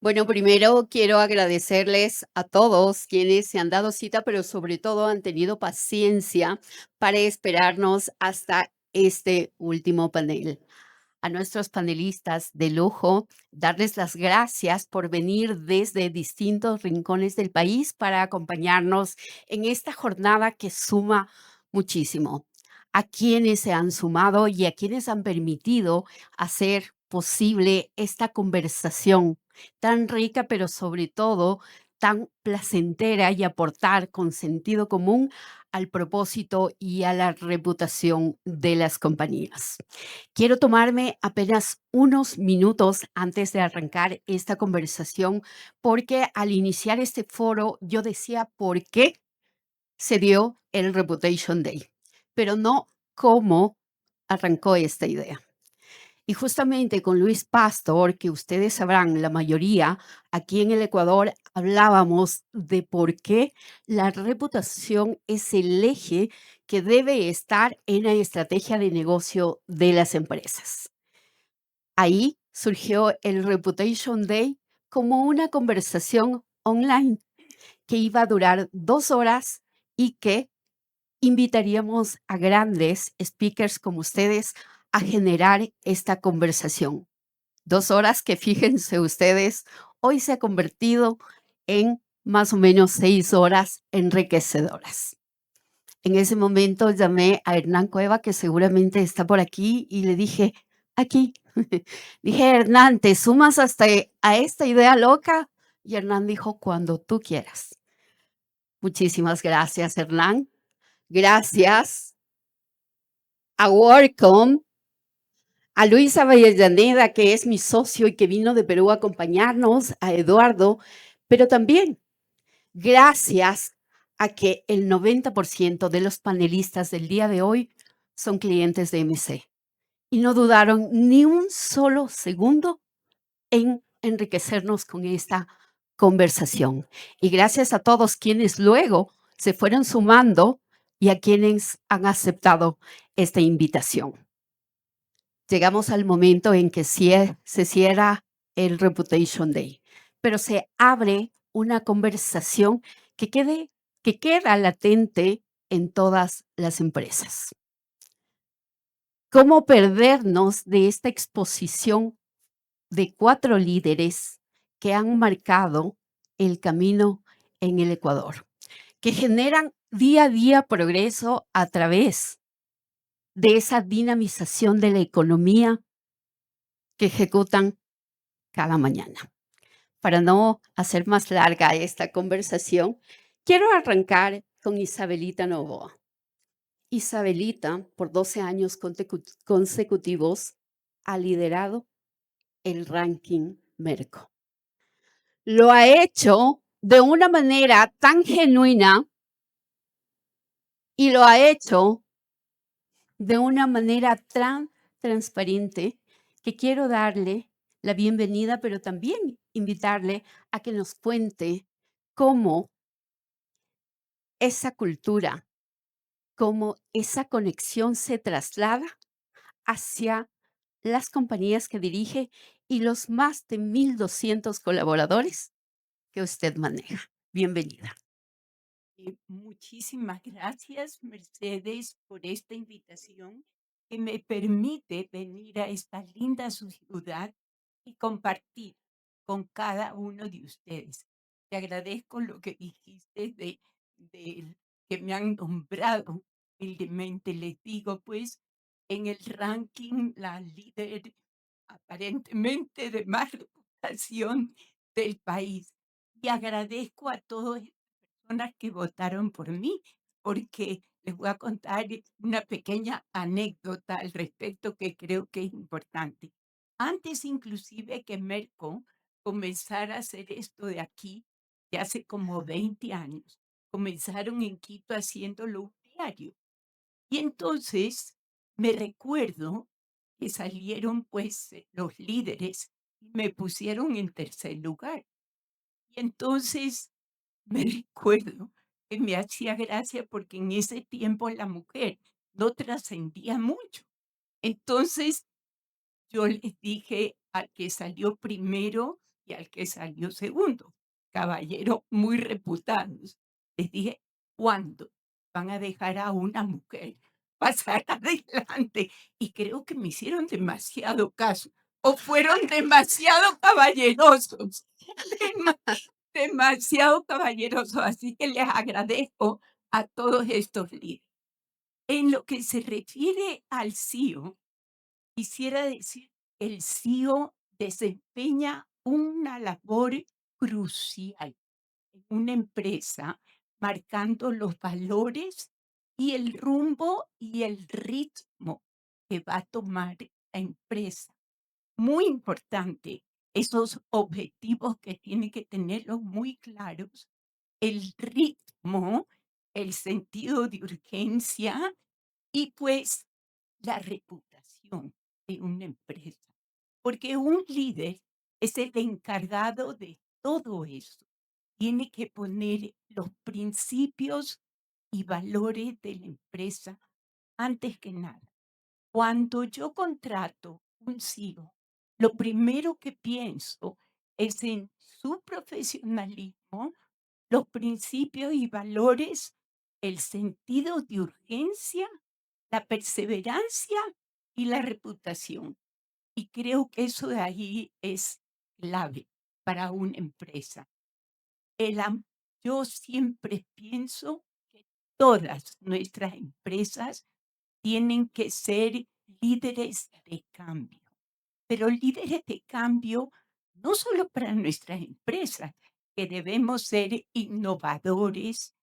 Bueno, primero quiero agradecerles a todos quienes se han dado cita, pero sobre todo han tenido paciencia para esperarnos hasta este último panel. A nuestros panelistas de lujo, darles las gracias por venir desde distintos rincones del país para acompañarnos en esta jornada que suma muchísimo. A quienes se han sumado y a quienes han permitido hacer posible esta conversación tan rica, pero sobre todo tan placentera y aportar con sentido común al propósito y a la reputación de las compañías. Quiero tomarme apenas unos minutos antes de arrancar esta conversación, porque al iniciar este foro yo decía por qué se dio el Reputation Day, pero no cómo arrancó esta idea. Y justamente con Luis Pastor, que ustedes sabrán, la mayoría, aquí en el Ecuador hablábamos de por qué la reputación es el eje que debe estar en la estrategia de negocio de las empresas. Ahí surgió el Reputation Day como una conversación online que iba a durar 2 horas y que invitaríamos a grandes speakers como ustedes a generar esta conversación. 2 horas que fíjense ustedes, hoy se ha convertido en más o menos 6 horas enriquecedoras. En ese momento llamé a Hernán Cueva, que seguramente está por aquí, y le dije, aquí, dije, Hernán, ¿te sumas hasta a esta idea loca? Y Hernán dijo, cuando tú quieras. Muchísimas gracias, Hernán. Gracias a Workcom, a Luisa Avellaneda, que es mi socio y que vino de Perú a acompañarnos, a Eduardo, pero también gracias a que el 90% de los panelistas del día de hoy son clientes de MC y no dudaron ni un solo segundo en enriquecernos con esta conversación. Y gracias a todos quienes luego se fueron sumando y a quienes han aceptado esta invitación. Llegamos al momento en que se cierra el Reputation Day, pero se abre una conversación que, que queda latente en todas las empresas. ¿Cómo perdernos de esta exposición de 4 líderes que han marcado el camino en el Ecuador, que generan día a día progreso a través de esa dinamización de la economía que ejecutan cada mañana? Para no hacer más larga esta conversación, quiero arrancar con Isabelita Novoa. Isabelita, por 12 años consecutivos, ha liderado el ranking Merco. Lo ha hecho de una manera tan genuina y lo ha hecho de una manera tan transparente que quiero darle la bienvenida, pero también invitarle a que nos cuente cómo esa cultura, cómo esa conexión se traslada hacia las compañías que dirige y los más de 1,200 colaboradores que usted maneja. Bienvenida. Muchísimas gracias, Mercedes, por esta invitación que me permite venir a esta linda ciudad y compartir con cada uno de ustedes. Te agradezco lo que dijiste de que me han nombrado humildemente. Les digo, pues, en el ranking, la líder aparentemente de más reputación del país. Y agradezco a todos personas que votaron por mí, porque les voy a contar una pequeña anécdota al respecto que creo que es importante. Antes inclusive que Merco comenzara a hacer esto de aquí, ya hace como 20 años, comenzaron en Quito haciéndolo un diario. Y entonces me recuerdo que salieron pues los líderes y me pusieron en tercer lugar. Y entonces me recuerdo que me hacía gracia porque en ese tiempo la mujer no trascendía mucho. Entonces yo les dije al que salió primero, y al que salió segundo, caballeros muy reputados. Les dije: "¿Cuándo van a dejar a una mujer pasar adelante?". Y creo que me hicieron demasiado caso, o fueron demasiado caballerosos, dema demasiado caballerosos, así que les agradezco a todos estos líderes. En lo que se refiere al CEO, quisiera decir que el CEO desempeña una labor crucial en una empresa, marcando los valores y el rumbo y el ritmo que va a tomar la empresa. Muy importante, esos objetivos que tiene que tenerlos muy claros, el ritmo, el sentido de urgencia y pues la reputación de una empresa, porque un líder es el encargado de todo eso. Tiene que poner los principios y valores de la empresa antes que nada. Cuando yo contrato un CEO, lo primero que pienso es en su profesionalismo, los principios y valores, el sentido de urgencia, la perseverancia y la reputación. Y creo que eso de ahí es clave para una empresa. El am Yo siempre pienso que todas nuestras empresas tienen que ser líderes de cambio, pero líderes de cambio no solo para nuestras empresas, que debemos ser innovadores,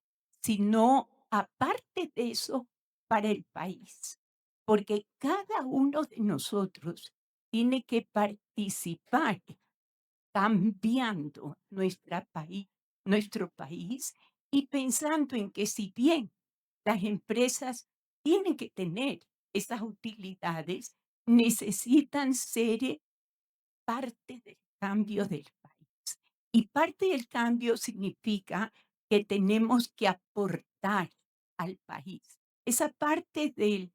sino aparte de eso, para el país, porque cada uno de nosotros tiene que participar cambiando nuestro país y pensando en que si bien las empresas tienen que tener esas utilidades, necesitan ser parte del cambio del país. Y parte del cambio significa que tenemos que aportar al país. Esa parte del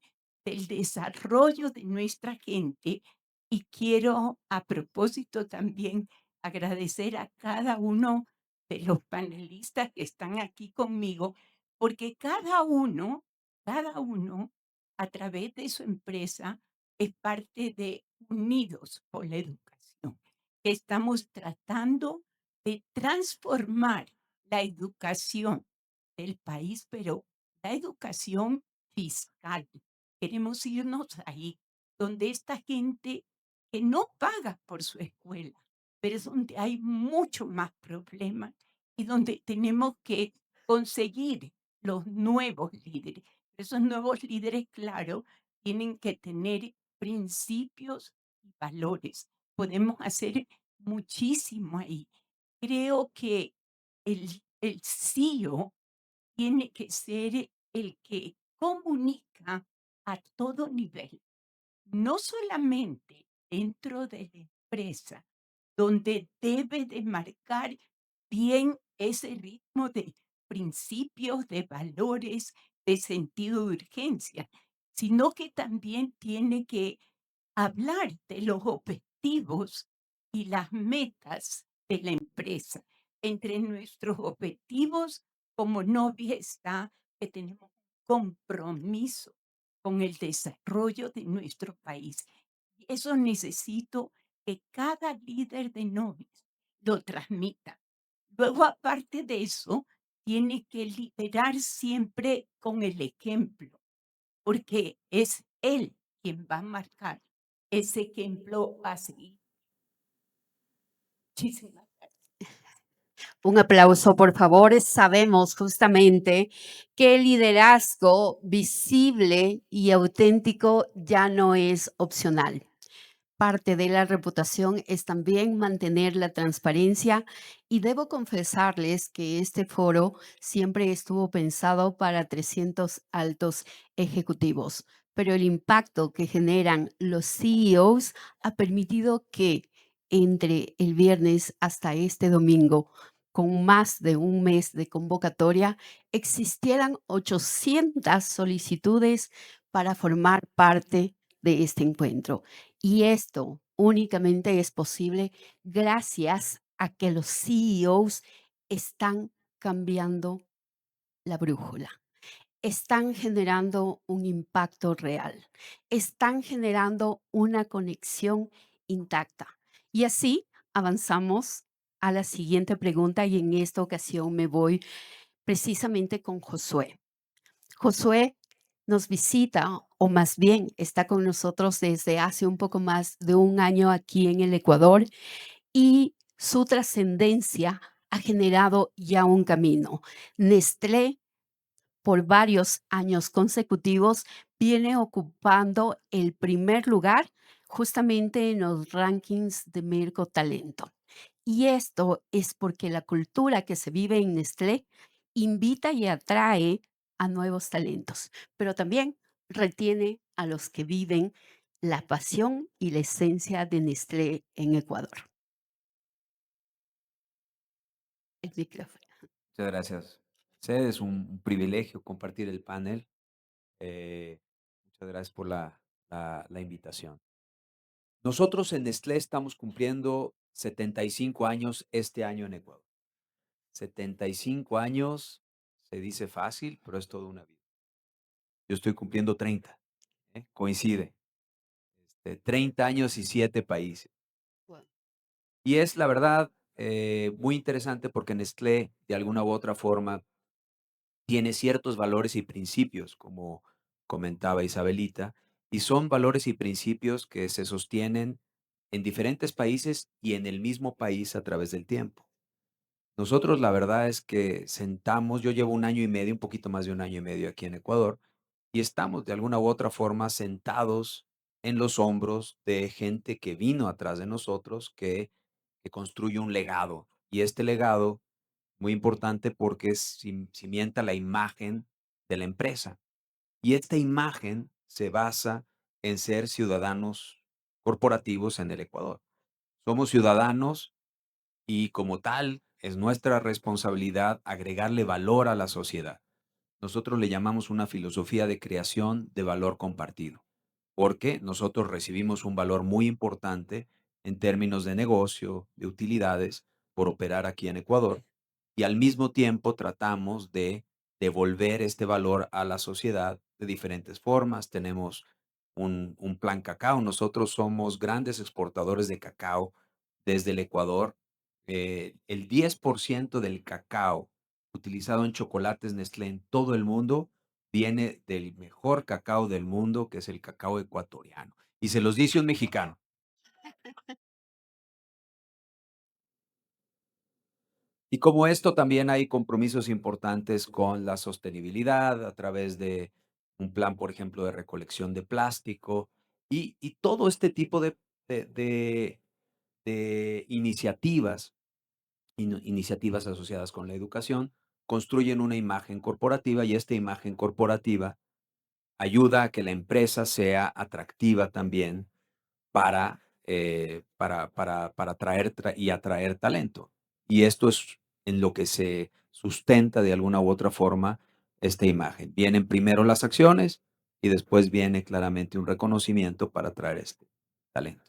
desarrollo de nuestra gente. Y quiero, a propósito, también agradecer a cada uno de los panelistas que están aquí conmigo, porque cada uno, a través de su empresa, es parte de Unidos por la Educación, que estamos tratando de transformar la educación del país, pero la educación fiscal. Queremos irnos ahí, donde esta gente que no paga por su escuela, pero es donde hay mucho más problemas y donde tenemos que conseguir los nuevos líderes. Esos nuevos líderes, claro, tienen que tener principios y valores. Podemos hacer muchísimo ahí. Creo que el CEO tiene que ser el que comunica a todo nivel, no solamente dentro de la empresa, donde debe de marcar bien ese ritmo de principios, de valores, de sentido de urgencia, sino que también tiene que hablar de los objetivos y las metas de la empresa. Entre nuestros objetivos como novia está que tenemos un compromiso con el desarrollo de nuestro país. Y eso necesito que cada líder de novios lo transmita. Luego, aparte de eso, tiene que liderar siempre con el ejemplo, porque es él quien va a marcar ese ejemplo a seguir. Muchísimas gracias. Un aplauso, por favor. Sabemos justamente que el liderazgo visible y auténtico ya no es opcional. Parte de la reputación es también mantener la transparencia y debo confesarles que este foro siempre estuvo pensado para 300 altos ejecutivos, pero el impacto que generan los CEOs ha permitido que entre el viernes hasta este domingo, con más de un mes de convocatoria, existieran 800 solicitudes para formar parte de este encuentro. Y esto únicamente es posible gracias a que los CEOs están cambiando la brújula, están generando un impacto real, están generando una conexión intacta. Y así avanzamos a la siguiente pregunta y en esta ocasión me voy precisamente con Josué. Josué nos visita, o más bien está con nosotros desde hace un poco más de un año aquí en el Ecuador y su trascendencia ha generado ya un camino. Nestlé por varios años consecutivos viene ocupando el primer lugar justamente en los rankings de Merco Talento. Y esto es porque la cultura que se vive en Nestlé invita y atrae a nuevos talentos, pero también retiene a los que viven la pasión y la esencia de Nestlé en Ecuador. El micrófono. Muchas gracias. Sí, es un privilegio compartir el panel. Eh, Muchas gracias por la invitación. Nosotros en Nestlé estamos cumpliendo 75 años este año en Ecuador. 75 años se dice fácil, pero es toda una vida. Yo estoy cumpliendo 30, coincide. 30 años y 7 países. Wow. Y es la verdad muy interesante porque Nestlé, de alguna u otra forma, tiene ciertos valores y principios, como comentaba Isabelita, y son valores y principios que se sostienen en diferentes países y en el mismo país a través del tiempo. Nosotros la verdad es que sentamos, yo llevo un año y medio, un poquito más de un año y medio aquí en Ecuador, y estamos de alguna u otra forma sentados en los hombros de gente que vino atrás de nosotros, que construye un legado. Y este legado muy importante porque cimienta la imagen de la empresa. Y esta imagen se basa en ser ciudadanos corporativos en el Ecuador. Somos ciudadanos y como tal es nuestra responsabilidad agregarle valor a la sociedad. Nosotros le llamamos una filosofía de creación de valor compartido, porque nosotros recibimos un valor muy importante en términos de negocio, de utilidades, por operar aquí en Ecuador, y al mismo tiempo tratamos de devolver este valor a la sociedad de diferentes formas. Tenemos un plan cacao. Nosotros somos grandes exportadores de cacao desde el Ecuador. El 10% del cacao utilizado en chocolates Nestlé en todo el mundo viene del mejor cacao del mundo, que es el cacao ecuatoriano. Y se los dice un mexicano. Y como esto, también hay compromisos importantes con la sostenibilidad a través de un plan, por ejemplo, de recolección de plástico y todo este tipo de, de- de iniciativas, iniciativas asociadas con la educación, construyen una imagen corporativa y esta imagen corporativa ayuda a que la empresa sea atractiva también para atraer y atraer talento. Y esto es en lo que se sustenta de alguna u otra forma esta imagen. Vienen primero las acciones y después viene claramente un reconocimiento para atraer este talento.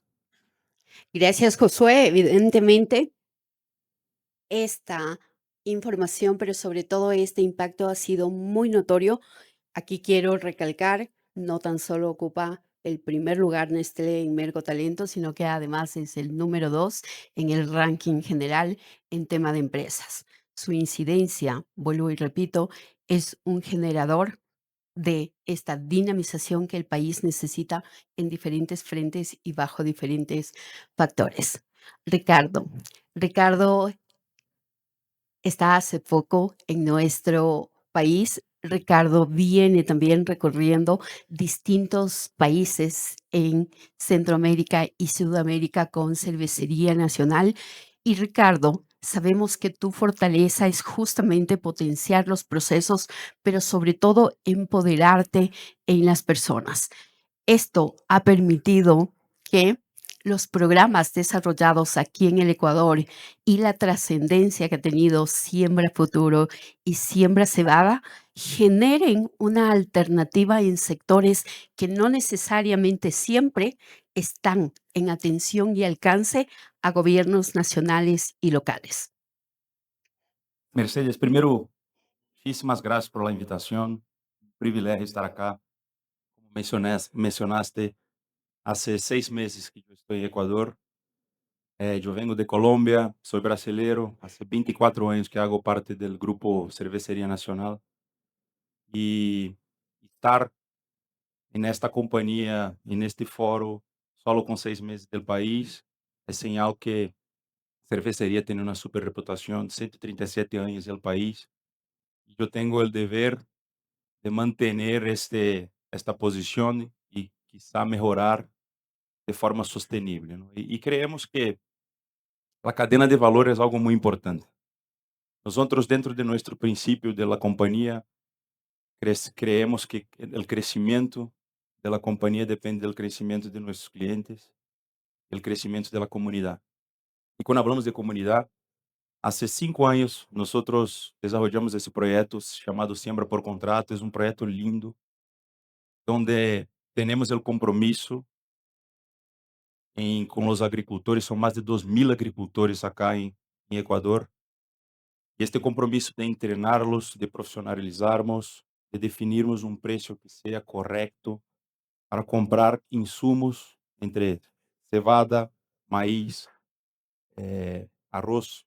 Gracias, Josué. Evidentemente, esta información, pero sobre todo este impacto ha sido muy notorio. Aquí quiero recalcar, no tan solo ocupa el primer lugar Nestlé en Merco Talento, sino que además es el número 2 en el ranking general en tema de empresas. Su incidencia, vuelvo y repito, es un generador de esta dinamización que el país necesita en diferentes frentes y bajo diferentes factores. Ricardo está hace poco en nuestro país. Ricardo viene también recorriendo distintos países en Centroamérica y Sudamérica con Cervecería Nacional. Y Ricardo, sabemos que tu fortaleza es justamente potenciar los procesos, pero sobre todo empoderarte en las personas. Esto ha permitido que los programas desarrollados aquí en el Ecuador y la trascendencia que ha tenido Siembra Futuro y Siembra Cebada generen una alternativa en sectores que no necesariamente siempre están en atención y alcance a gobiernos nacionales y locales. Mercedes, primero, muchísimas gracias por la invitación. Un privilegio estar acá. Como mencionaste, hace 6 meses que yo estoy en Ecuador. Yo vengo de Colombia, soy brasilero. Hace 24 años que hago parte del grupo Cervecería Nacional. Y estar en esta compañía, en este foro, solo con 6 meses del país, es señal que cervecería tiene una super reputación, 137 años del país. Y yo tengo el deber de mantener esta posición y quizá mejorar de forma sostenible, ¿no? Y creemos que la cadena de valor es algo muy importante. Nosotros, dentro de nuestro principio de la compañía, creemos que el crecimiento de la compañía depende del crecimiento de nuestros clientes, el crecimiento de la comunidad. Y cuando hablamos de comunidad, hace 5 años nosotros desarrollamos ese proyecto llamado Siembra por Contrato. Es un proyecto lindo, donde tenemos el compromiso con los agricultores. Son más de 2.000 agricultores acá en Ecuador. Y este compromiso de entrenarlos, de profesionalizarnos, de definirmos un precio que sea correcto para comprar insumos entre cebada, maíz, arroz.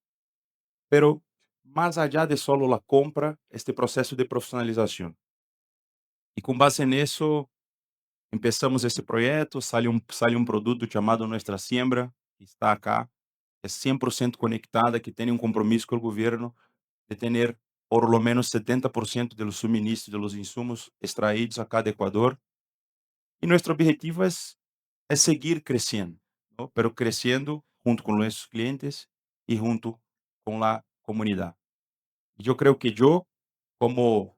Pero más allá de solo la compra, este proceso de profesionalización. Y con base en eso, empezamos esse projeto. Sale um produto chamado Nuestra Siembra, que está acá. É 100% conectada, que tem um compromisso com o governo de ter por lo menos 70% dos suministros de los insumos extraídos acá de Ecuador. E nosso objetivo é seguir crescendo, ¿no? Pero crescendo junto com nossos clientes e junto com a comunidade. E eu creio que eu, como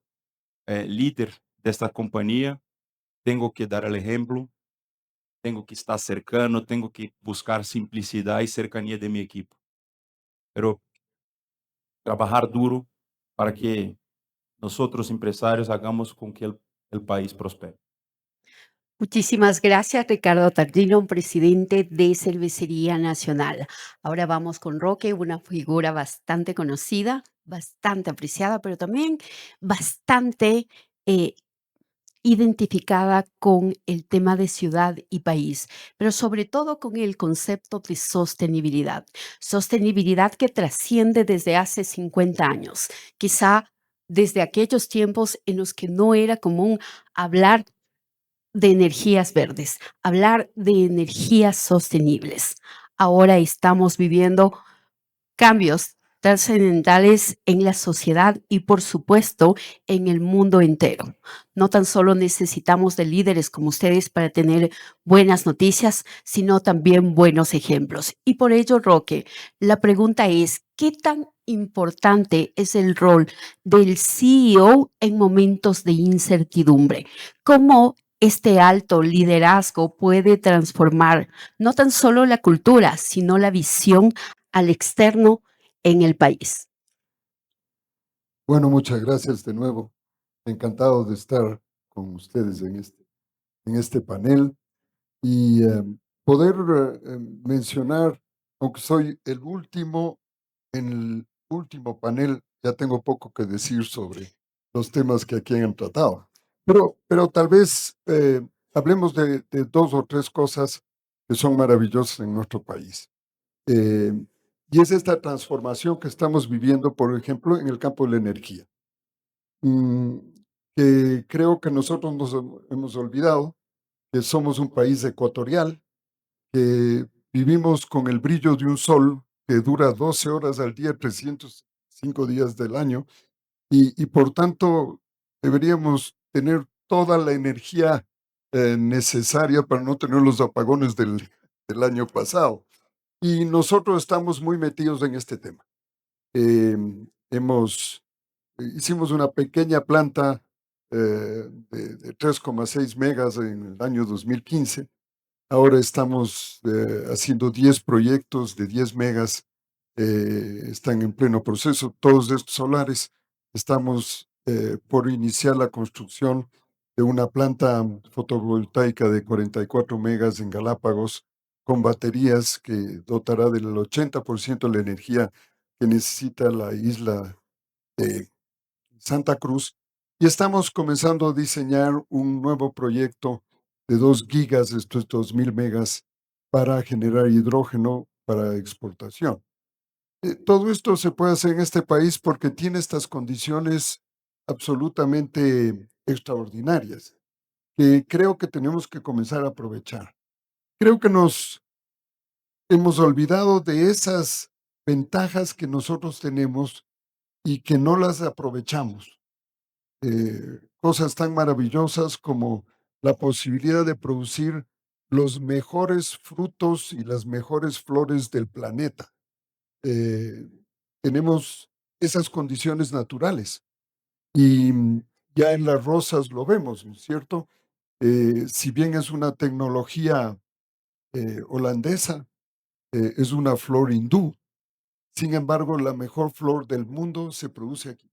líder desta companhia, tenho que dar o exemplo. Tengo que estar cercano, tengo que buscar simplicidad y cercanía de mi equipo, pero trabajar duro para que nosotros empresarios hagamos con que el país prospere. Muchísimas gracias, Ricardo Tardino, presidente de Cervecería Nacional. Ahora vamos con Roque, una figura bastante conocida, bastante apreciada, pero también bastante identificada con el tema de ciudad y país, pero sobre todo con el concepto de sostenibilidad. Sostenibilidad que trasciende desde hace 50 años, quizá desde aquellos tiempos en los que no era común hablar de energías verdes, hablar de energías sostenibles. Ahora estamos viviendo cambios trascendentales en la sociedad y, por supuesto, en el mundo entero. No tan solo necesitamos de líderes como ustedes para tener buenas noticias, sino también buenos ejemplos. Y por ello, Roque, la pregunta es, ¿qué tan importante es el rol del CEO en momentos de incertidumbre? ¿Cómo este alto liderazgo puede transformar no tan solo la cultura, sino la visión al externo en el país? Bueno, muchas gracias de nuevo. Encantado de estar con ustedes en este panel y poder mencionar, aunque soy el último, en el último panel ya tengo poco que decir sobre los temas que aquí han tratado. Pero tal vez hablemos de dos o tres cosas que son maravillosas en nuestro país. Y es esta transformación que estamos viviendo, por ejemplo, en el campo de la energía. Que creo que nosotros nos hemos olvidado que somos un país ecuatorial, que vivimos con el brillo de un sol que dura 12 horas al día, 305 días del año, y por tanto deberíamos tener toda la energía necesaria para no tener los apagones del año pasado. Y nosotros estamos muy metidos en este tema. Hicimos una pequeña planta de 3,6 megas en el año 2015. Ahora estamos haciendo 10 proyectos de 10 megas. Están en pleno proceso. Todos estos solares estamos por iniciar la construcción de una planta fotovoltaica de 44 megas en Galápagos con baterías que dotará del 80% de la energía que necesita la isla de Santa Cruz. Y estamos comenzando a diseñar un nuevo proyecto de 2 gigas, esto es 2000 megas, para generar hidrógeno para exportación. Todo esto se puede hacer en este país porque tiene estas condiciones absolutamente extraordinarias que creo que tenemos que comenzar a aprovechar. Creo que nos hemos olvidado de esas ventajas que nosotros tenemos y que no las aprovechamos. Cosas tan maravillosas como la posibilidad de producir los mejores frutos y las mejores flores del planeta. Eh, Tenemos esas condiciones naturales y ya en las rosas lo vemos, ¿no es cierto? Si bien es una tecnología holandesa, es una flor hindú. Sin embargo, la mejor flor del mundo se produce aquí.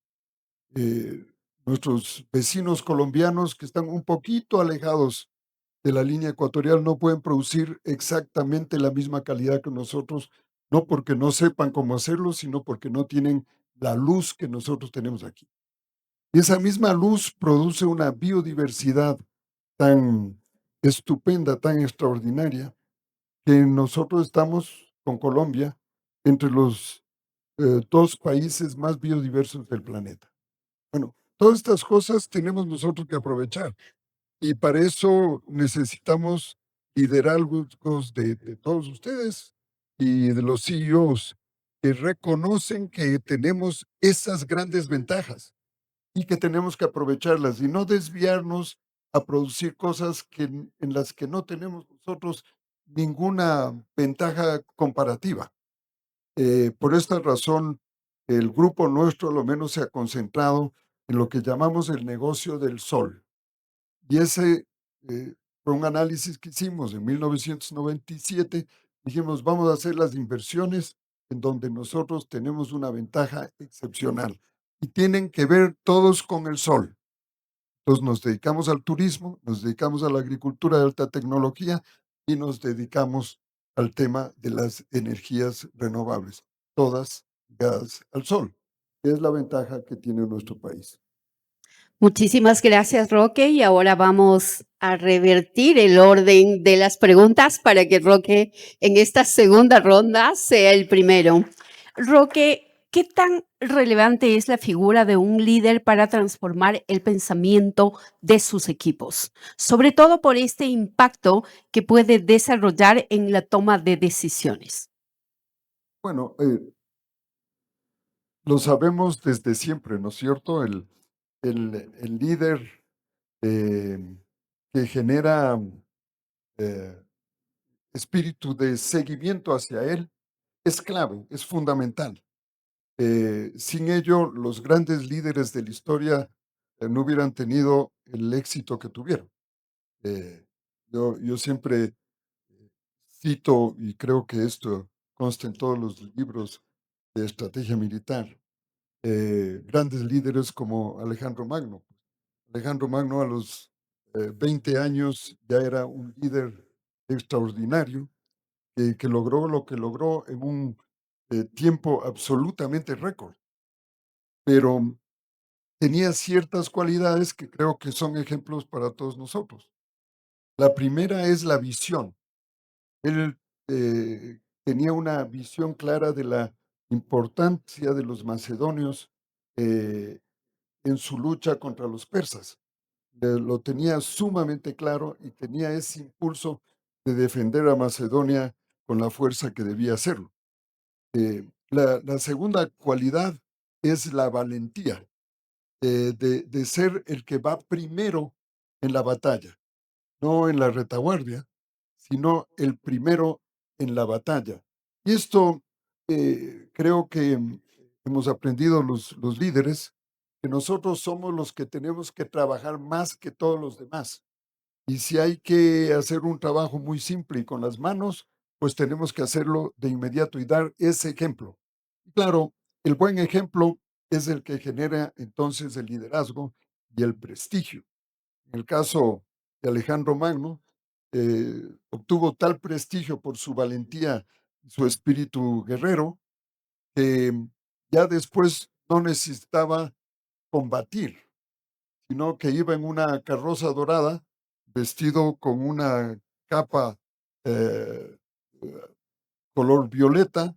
Eh, Nuestros vecinos colombianos que están un poquito alejados de la línea ecuatorial no pueden producir exactamente la misma calidad que nosotros, no porque no sepan cómo hacerlo, sino porque no tienen la luz que nosotros tenemos aquí. Y esa misma luz produce una biodiversidad tan estupenda, tan extraordinaria, que nosotros estamos con Colombia entre los 2 países más biodiversos del planeta. Bueno, todas estas cosas tenemos nosotros que aprovechar y para eso necesitamos liderazgos de todos ustedes y de los CEOs que reconocen que tenemos esas grandes ventajas y que tenemos que aprovecharlas y no desviarnos a producir cosas en las que no tenemos nosotros ninguna ventaja comparativa. Por esta razón, el grupo nuestro a lo menos se ha concentrado en lo que llamamos el negocio del sol. Y ese fue un análisis que hicimos en 1997. Dijimos, vamos a hacer las inversiones en donde nosotros tenemos una ventaja excepcional y tienen que ver todos con el sol. Entonces nos dedicamos al turismo, nos dedicamos a la agricultura de alta tecnología y nos dedicamos al tema de las energías renovables, todas ligadas al sol, que es la ventaja que tiene nuestro país. Muchísimas gracias, Roque. Y ahora vamos a revertir el orden de las preguntas para que Roque en esta segunda ronda sea el primero. Roque, ¿qué tan relevante es la figura de un líder para transformar el pensamiento de sus equipos? Sobre todo por este impacto que puede desarrollar en la toma de decisiones. Bueno, lo sabemos desde siempre, ¿no es cierto? El líder eh, que genera eh, espíritu de seguimiento hacia él es clave, es fundamental. Sin ello, los grandes líderes de la historia no hubieran tenido el éxito que tuvieron. Eh, yo siempre cito, y creo que esto consta en todos los libros de estrategia militar, grandes líderes como Alejandro Magno. Alejandro Magno a los 20 años ya era un líder extraordinario que logró lo que logró en un tiempo absolutamente récord, pero tenía ciertas cualidades que creo que son ejemplos para todos nosotros. La primera es la visión. Él tenía una visión clara de la importancia de los macedonios eh, en su lucha contra los persas. Lo tenía sumamente claro y tenía ese impulso de defender a Macedonia con la fuerza que debía hacerlo. La segunda cualidad es la valentía, de ser el que va primero en la batalla, no en la retaguardia, sino el primero en la batalla. Y esto creo que hemos aprendido los líderes, que nosotros somos los que tenemos que trabajar más que todos los demás. Y si hay que hacer un trabajo muy simple y con las manos, pues tenemos que hacerlo de inmediato y dar ese ejemplo. Y claro, el buen ejemplo es el que genera entonces el liderazgo y el prestigio. En el caso de Alejandro Magno, obtuvo tal prestigio por su valentía y su espíritu guerrero que ya después no necesitaba combatir, sino que iba en una carroza dorada, vestido con una capa eh, color violeta,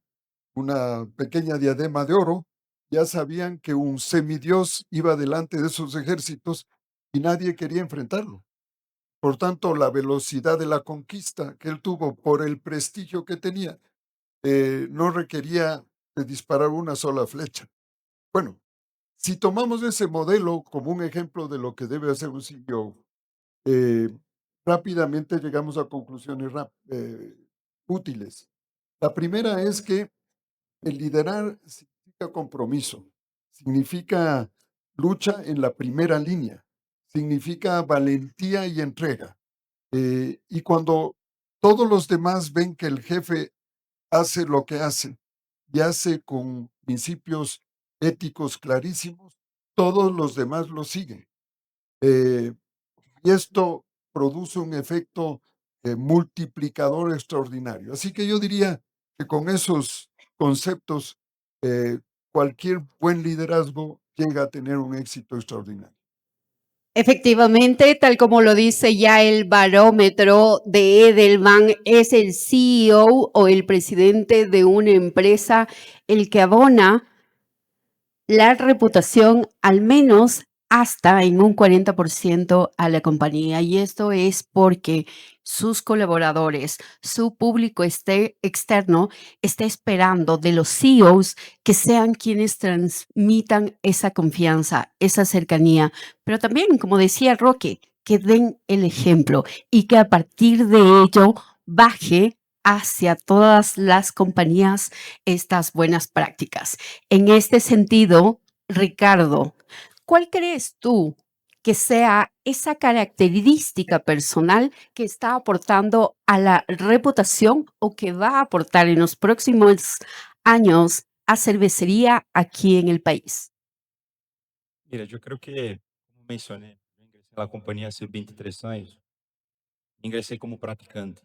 una pequeña diadema de oro. Ya sabían que un semidios iba delante de esos ejércitos y nadie quería enfrentarlo. Por tanto, la velocidad de la conquista que él tuvo por el prestigio que tenía no requería de disparar una sola flecha. Bueno, si tomamos ese modelo como un ejemplo de lo que debe hacer un CEO, eh, rápidamente llegamos a conclusiones útiles. La primera es que el liderar significa compromiso, significa lucha en la primera línea, significa valentía y entrega. Y cuando todos los demás ven que el jefe hace lo que hace y hace con principios éticos clarísimos, todos los demás lo siguen. Y esto produce un efecto multiplicador extraordinario. Así que yo diría que con esos conceptos, eh, cualquier buen liderazgo llega a tener un éxito extraordinario. Efectivamente, tal como lo dice ya el barómetro de Edelman, es el CEO o el presidente de una empresa el que abona la reputación al menos hasta en un 40% a la compañía. Y esto es porque sus colaboradores, su público externo está esperando de los CEOs que sean quienes transmitan esa confianza, esa cercanía, pero también, como decía Roque, que den el ejemplo y que a partir de ello baje hacia todas las compañías estas buenas prácticas. En este sentido, Ricardo, ¿cuál crees tú que sea esa característica personal que está aportando a la reputación o que va a aportar en los próximos años a cervecería aquí en el país? Mira, eu creio que, como mencionei, eu ingressei na companhia há 23 anos, ingressei como praticante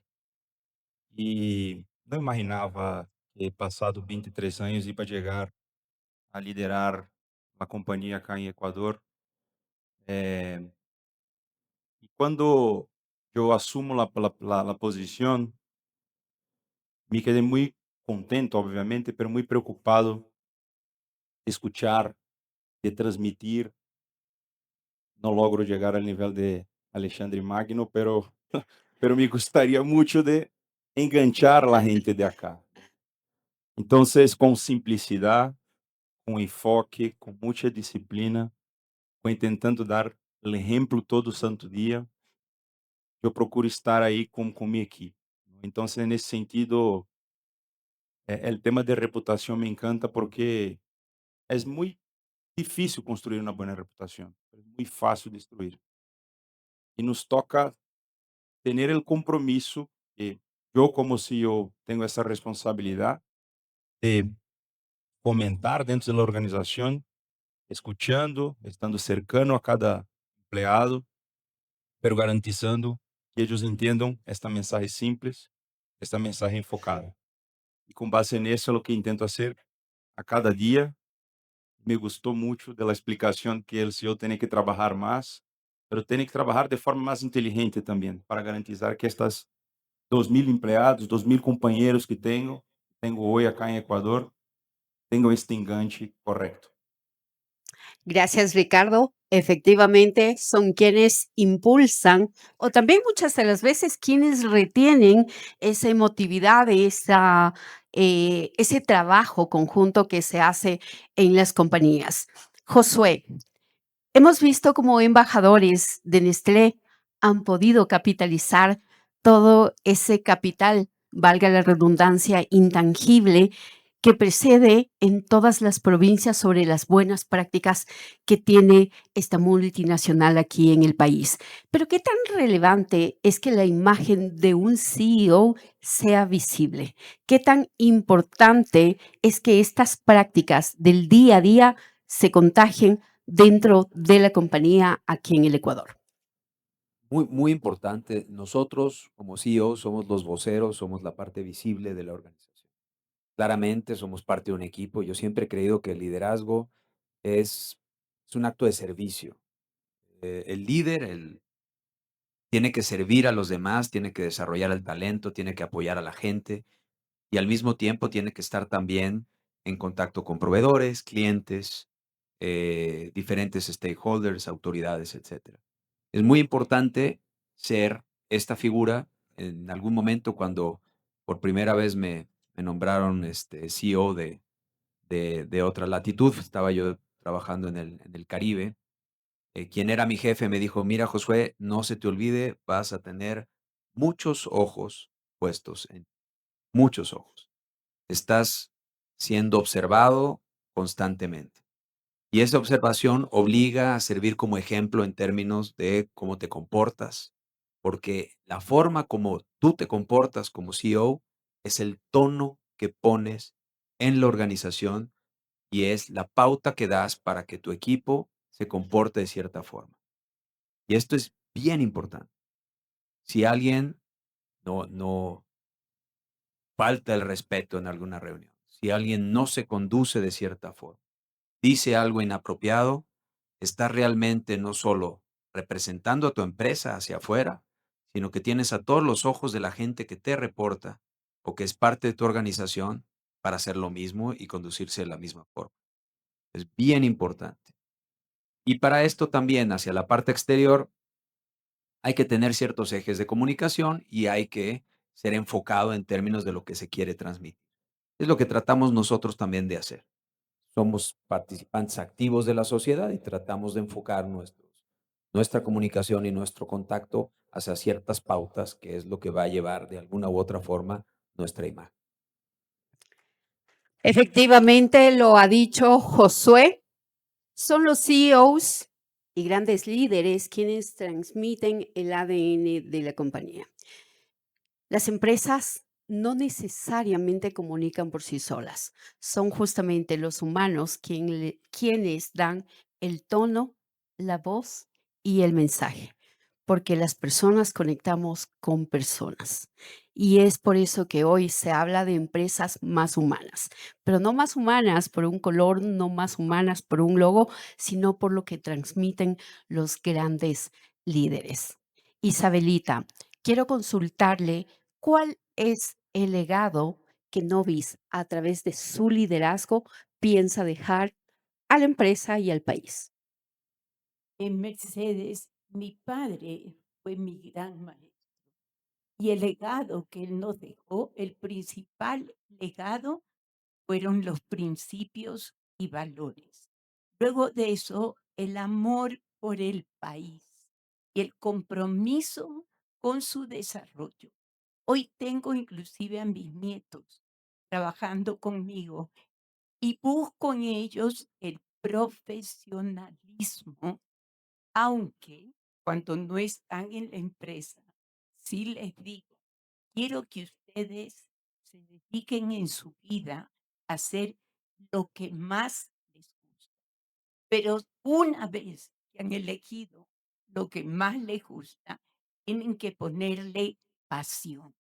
e não imaginava que, passado 23 anos, ia chegar a liderar a companhia cá em Equador. E quando eu assumo a posição, me quedei muito contente, obviamente, mas muito preocupado de escuchar, de transmitir. Não logro chegar ao nível de Alexandre Magno, pero me gostaria muito de enganchar a gente de acá. Então, com simplicidade, com enfoque, com muita disciplina, com tentando dar o exemplo todo santo dia, eu procuro estar aí com minha equipe. Então, nesse sentido, o tema de reputação me encanta porque é muito difícil construir uma boa reputação, é muito fácil destruir. E nos toca ter o compromisso, que eu como CEO tenho essa responsabilidade de fomentar dentro da organização, escuchando, estando cercano a cada empleado, pero garantizando que eles entendam esta mensagem simples, esta mensagem enfocada. E com base nisso é o que intento fazer a cada dia. Me gostou muito da explicação que o CEO tem que trabalhar mais, mas tem que trabalhar de forma mais inteligente também, para garantizar que estas 2.000 empregados, 2.000 companheiros que tenho hoje acá em Equador, tenham este enganche correto. Gracias, Ricardo. Efectivamente, son quienes impulsan o también muchas de las veces quienes retienen esa emotividad, ese trabajo conjunto que se hace en las compañías. Josué, hemos visto cómo embajadores de Nestlé han podido capitalizar todo ese capital, valga la redundancia, intangible que precede en todas las provincias sobre las buenas prácticas que tiene esta multinacional aquí en el país. Pero ¿qué tan relevante es que la imagen de un CEO sea visible? ¿Qué tan importante es que estas prácticas del día a día se contagien dentro de la compañía aquí en el Ecuador? Muy, muy importante. Nosotros, como CEO, somos los voceros, somos la parte visible de la organización. Claramente somos parte de un equipo. Yo siempre he creído que el liderazgo es, es un acto de servicio. El líder tiene que servir a los demás, tiene que desarrollar el talento, tiene que apoyar a la gente y al mismo tiempo tiene que estar también en contacto con proveedores, clientes, diferentes stakeholders, autoridades, etcétera. Es muy importante ser esta figura. En algún momento, cuando por primera vez me nombraron CEO de otra latitud, estaba yo trabajando en el Caribe. Quien era mi jefe me dijo: "Mira, Josué, no se te olvide, vas a tener muchos ojos puestos en muchos ojos. Estás siendo observado constantemente". Y esa observación obliga a servir como ejemplo en términos de cómo te comportas, porque la forma como tú te comportas como CEO es el tono que pones en la organización y es la pauta que das para que tu equipo se comporte de cierta forma. Y esto es bien importante. Si alguien no falta el respeto en alguna reunión, si alguien no se conduce de cierta forma, dice algo inapropiado, está realmente no solo representando a tu empresa hacia afuera, sino que tienes a todos los ojos de la gente que te reporta o que es parte de tu organización para hacer lo mismo y conducirse de la misma forma. Es bien importante. Y para esto también, hacia la parte exterior, hay que tener ciertos ejes de comunicación y hay que ser enfocado en términos de lo que se quiere transmitir. Es lo que tratamos nosotros también de hacer. Somos participantes activos de la sociedad y tratamos de enfocar nuestra comunicación y nuestro contacto hacia ciertas pautas, que es lo que va a llevar de alguna u otra forma nuestra imagen. Efectivamente, lo ha dicho Josué. Son los CEOs y grandes líderes quienes transmiten el ADN de la compañía. Las empresas no necesariamente comunican por sí solas. Son justamente los humanos quienes dan el tono, la voz y el mensaje, porque las personas conectamos con personas. Y es por eso que hoy se habla de empresas más humanas, pero no más humanas por un color, no más humanas por un logo, sino por lo que transmiten los grandes líderes. Isabelita, quiero consultarle cuál es el legado que Novis, a través de su liderazgo, piensa dejar a la empresa y al país. En Mercedes, mi padre fue mi gran maestro. Y el legado que él nos dejó, el principal legado, fueron los principios y valores. Luego de eso, el amor por el país y el compromiso con su desarrollo. Hoy tengo inclusive a mis nietos trabajando conmigo y busco en ellos el profesionalismo, aunque cuando no están en la empresa, sí les digo, quiero que ustedes se dediquen en su vida a hacer lo que más les gusta. Pero una vez que han elegido lo que más les gusta, tienen que ponerle pasión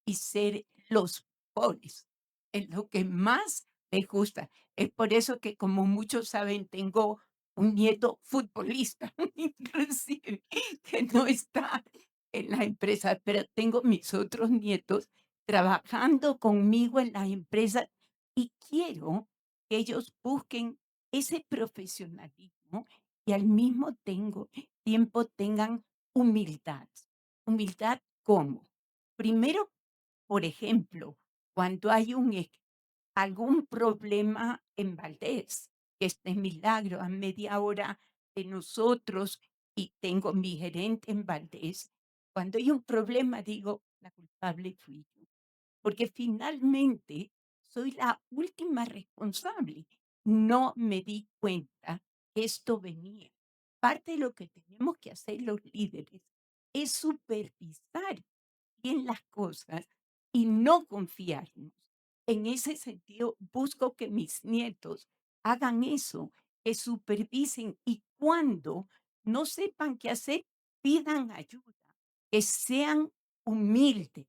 y ser los pobres en lo que más les gusta. Es por eso que, como muchos saben, tengo un nieto futbolista, inclusive, que no está en la empresa, pero tengo mis otros nietos trabajando conmigo en la empresa y quiero que ellos busquen ese profesionalismo y al mismo tiempo tengan humildad. ¿Humildad cómo? Primero, por ejemplo, cuando hay algún problema en Valdés, que este es Milagro a media hora de nosotros y tengo mi gerente en Valdés, cuando hay un problema digo, la culpable fui yo, porque finalmente soy la última responsable. No me di cuenta que esto venía. Parte de lo que tenemos que hacer los líderes es supervisar bien las cosas y no confiarnos. En ese sentido, busco que mis nietos hagan eso, que supervisen y cuando no sepan qué hacer, pidan ayuda, que sean humildes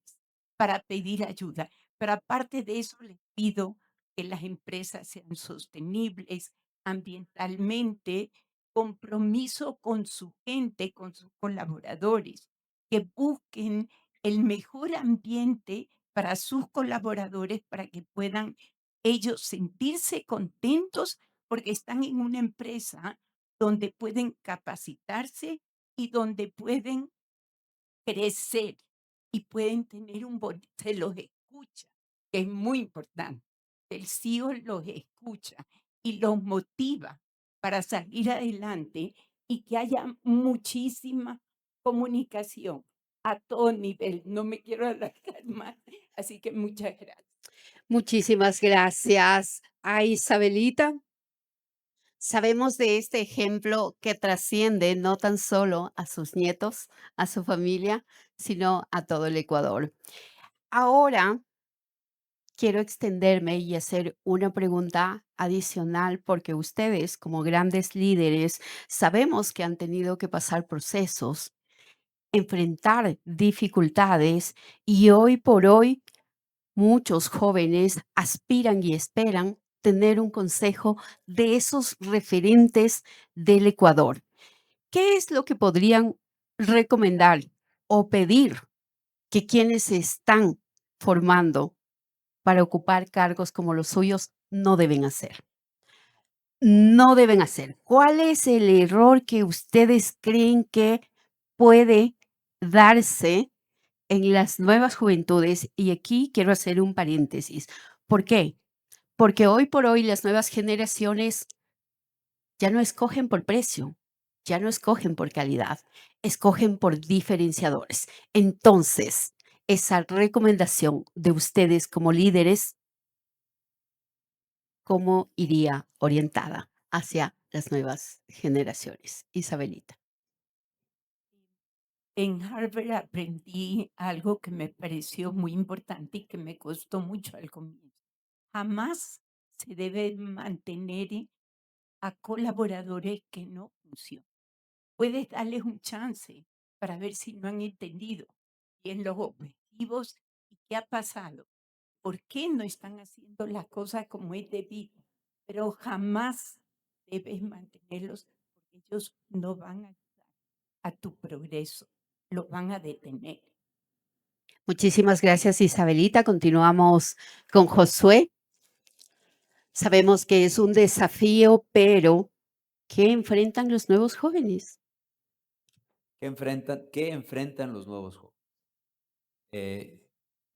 para pedir ayuda. Pero aparte de eso, les pido que las empresas sean sostenibles ambientalmente, compromiso con su gente, con sus colaboradores, que busquen el mejor ambiente para sus colaboradores, para que puedan ellos sentirse contentos porque están en una empresa donde pueden capacitarse y donde pueden crecer y pueden tener se los escucha, que es muy importante. El CEO los escucha y los motiva para salir adelante y que haya muchísima comunicación a todo nivel. No me quiero alargar más, así que muchas gracias. Muchísimas gracias a Isabelita. Sabemos de este ejemplo que trasciende no tan solo a sus nietos, a su familia, sino a todo el Ecuador. Ahora quiero extenderme y hacer una pregunta adicional porque ustedes, como grandes líderes, sabemos que han tenido que pasar procesos, enfrentar dificultades y hoy por hoy muchos jóvenes aspiran y esperan tener un consejo de esos referentes del Ecuador. ¿Qué es lo que podrían recomendar o pedir que quienes se están formando para ocupar cargos como los suyos no deben hacer? No deben hacer. ¿Cuál es el error que ustedes creen que puede darse en las nuevas juventudes? Y aquí quiero hacer un paréntesis. ¿Por qué? Porque hoy por hoy las nuevas generaciones ya no escogen por precio, ya no escogen por calidad, escogen por diferenciadores. Entonces, esa recomendación de ustedes como líderes, ¿cómo iría orientada hacia las nuevas generaciones? Isabelita. En Harvard aprendí algo que me pareció muy importante y que me costó mucho al comienzo. Jamás se debe mantener a colaboradores que no funcionan. Puedes darles un chance para ver si no han entendido bien los objetivos y qué ha pasado. ¿Por qué no están haciendo las cosas como es debido? Pero jamás debes mantenerlos porque ellos no van a ayudar a tu progreso, lo van a detener. Muchísimas gracias, Isabelita. Continuamos con Josué. Sabemos que es un desafío, pero ¿qué enfrentan los nuevos jóvenes? ¿Qué enfrentan los nuevos jóvenes?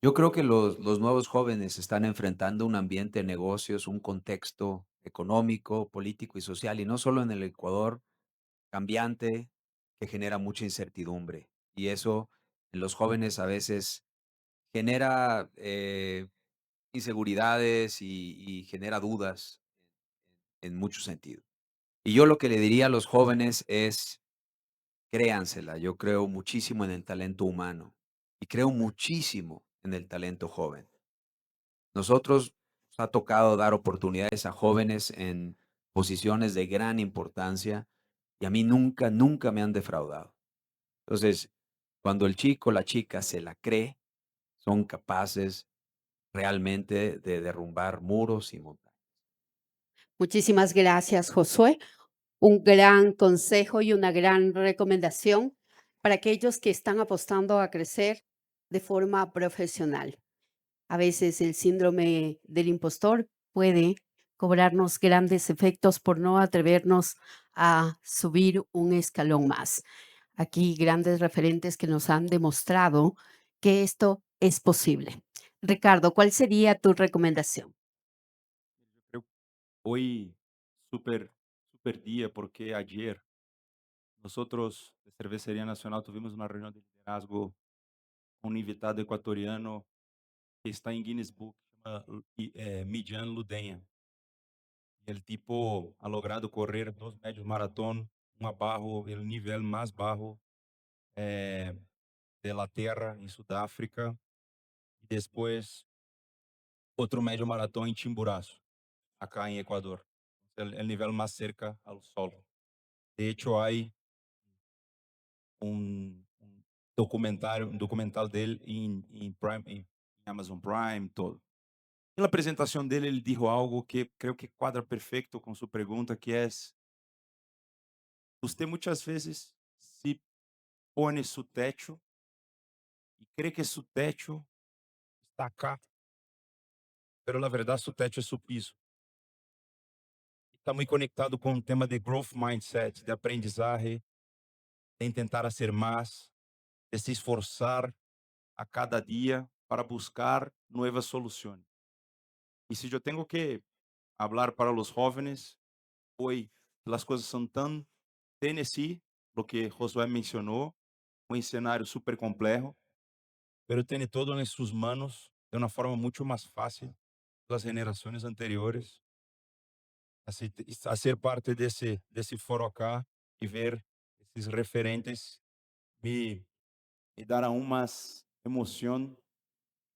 Yo creo que los nuevos jóvenes están enfrentando un ambiente de negocios, un contexto económico, político y social, y no solo en el Ecuador, cambiante, que genera mucha incertidumbre. Y eso en los jóvenes a veces genera inseguridades y genera dudas en muchos sentidos. Y yo lo que le diría a los jóvenes es, créansela, yo creo muchísimo en el talento humano y creo muchísimo en el talento joven. Nosotros nos ha tocado dar oportunidades a jóvenes en posiciones de gran importancia y a mí nunca, nunca me han defraudado. Entonces, cuando el chico o la chica se la cree, son capaces realmente de derrumbar muros y montañas. Muchísimas gracias, Josué. Un gran consejo y una gran recomendación para aquellos que están apostando a crecer de forma profesional. A veces el síndrome del impostor puede cobrarnos grandes efectos por no atrevernos a subir un escalón más. Aquí grandes referentes que nos han demostrado que esto es posible. Ricardo, ¿cuál sería tu recomendación? Eu creo que hoy super día porque ayer nosotros de Cervecería Nacional tuvimos una reunión de liderazgo con un invitado ecuatoriano que está en Guinness Book, se llama Midjan Ludenha. Y el tipo ha logrado correr 2 medios maratón, un abajo, el nivel más bajo eh, de la tierra en Sudáfrica. Y después otro medio maratón en Chimborazo, acá en Ecuador. El nivel más cerca al sol. De hecho, hay um documental dele em Amazon Prime, todo. E na apresentação dele, ele dijo algo que creio que quadra perfeito com sua pergunta, que é: você muitas vezes se põe su techo e crê que su techo está acá, pero na verdade su techo é su piso. Está muito conectado com o tema de growth mindset, de aprendizagem, de tentar ser mais, de se esforçar a cada dia para buscar novas soluções. E se eu tenho que falar para os jovens, hoje as coisas são tão Tennessee, lo que Josué mencionou, um cenário super complexo, pero tem todo em suas manos de uma forma muito mais fácil das gerações anteriores a ser parte desse foro acá e ver esses referentes me dar aún mais emoção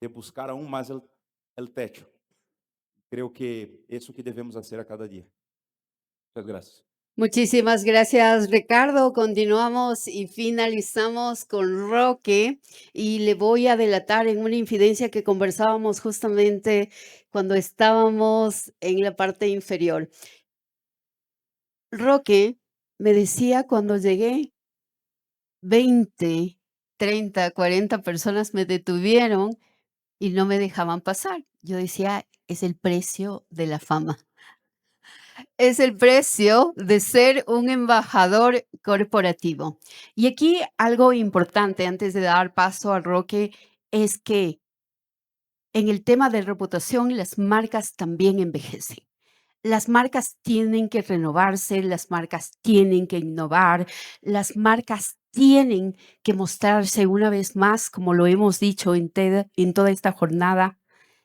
de buscar aún mais o techo. Creo que isso que devemos fazer a cada dia. Muchas gracias. Muchísimas gracias, Ricardo. Continuamos y finalizamos con Roque y le voy a delatar en una infidencia que conversábamos justamente cuando estábamos en la parte inferior. Roque me decía cuando llegué, 20, 30, 40 personas me detuvieron y no me dejaban pasar. Yo decía, es el precio de la fama. Es el precio de ser un embajador corporativo. Y aquí algo importante antes de dar paso a Roque es que en el tema de reputación las marcas también envejecen. Las marcas tienen que renovarse, las marcas tienen que innovar, las marcas tienen que mostrarse una vez más, como lo hemos dicho en toda esta jornada,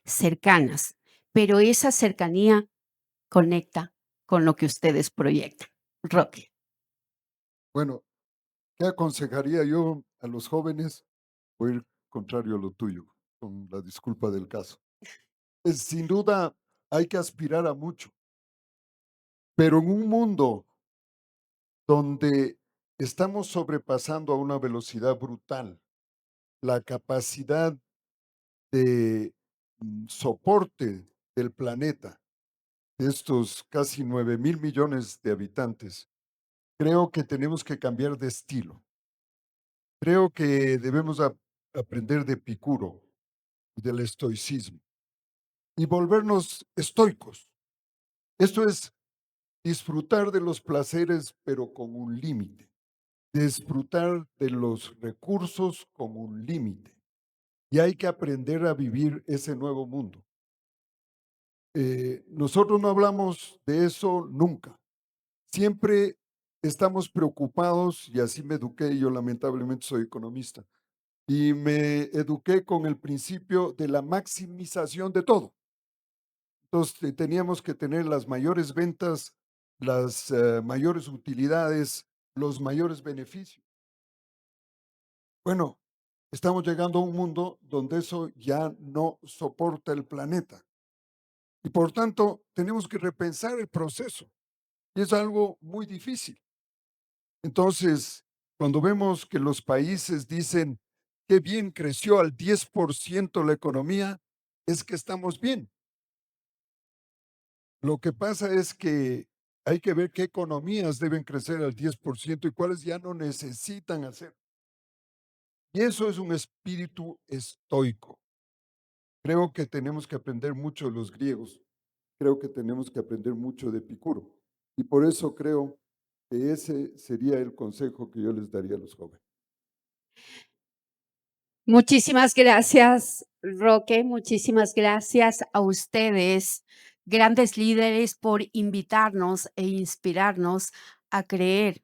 cercanas. Pero esa cercanía conecta con lo que ustedes proyectan. Roque. Bueno, ¿qué aconsejaría yo a los jóvenes? Voy a ir contrario a lo tuyo, con la disculpa del caso. Sin duda hay que aspirar a mucho, pero en un mundo donde estamos sobrepasando a una velocidad brutal la capacidad de soporte del planeta, de estos casi 9.000 millones de habitantes, creo que tenemos que cambiar de estilo. Creo que debemos aprender de Epicuro y del estoicismo y volvernos estoicos. Esto es disfrutar de los placeres, pero con un límite. Disfrutar de los recursos con un límite. Y hay que aprender a vivir ese nuevo mundo. Nosotros no hablamos de eso nunca. Siempre estamos preocupados, y así me eduqué, yo lamentablemente soy economista, y me eduqué con el principio de la maximización de todo. Entonces teníamos que tener las mayores ventas, las mayores utilidades, los mayores beneficios. Bueno, estamos llegando a un mundo donde eso ya no soporta el planeta. Y por tanto, tenemos que repensar el proceso. Y es algo muy difícil. Entonces, cuando vemos que los países dicen que bien creció al 10% la economía, es que estamos bien. Lo que pasa es que hay que ver qué economías deben crecer al 10% y cuáles ya no necesitan hacer. Y eso es un espíritu estoico. Creo que tenemos que aprender mucho de los griegos. Creo que tenemos que aprender mucho de Epicuro. Y por eso creo que ese sería el consejo que yo les daría a los jóvenes. Muchísimas gracias, Roque. Muchísimas gracias a ustedes, grandes líderes, por invitarnos e inspirarnos a creer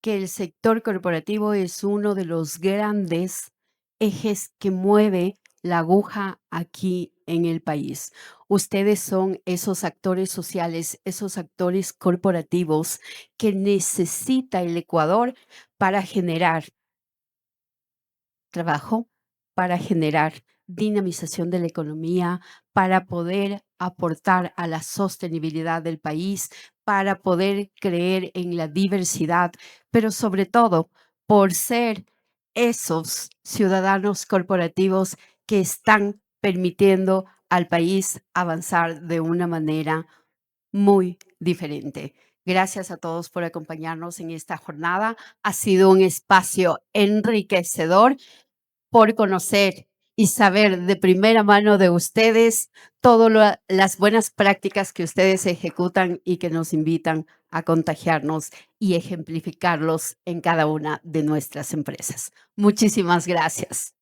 que el sector corporativo es uno de los grandes ejes que mueve la aguja aquí en el país. Ustedes son esos actores sociales, esos actores corporativos que necesita el Ecuador para generar trabajo, para generar dinamización de la economía, para poder aportar a la sostenibilidad del país, para poder creer en la diversidad, pero sobre todo por ser esos ciudadanos corporativos que están permitiendo al país avanzar de una manera muy diferente. Gracias a todos por acompañarnos en esta jornada. Ha sido un espacio enriquecedor por conocer y saber de primera mano de ustedes todas las buenas prácticas que ustedes ejecutan y que nos invitan a contagiarnos y ejemplificarlos en cada una de nuestras empresas. Muchísimas gracias.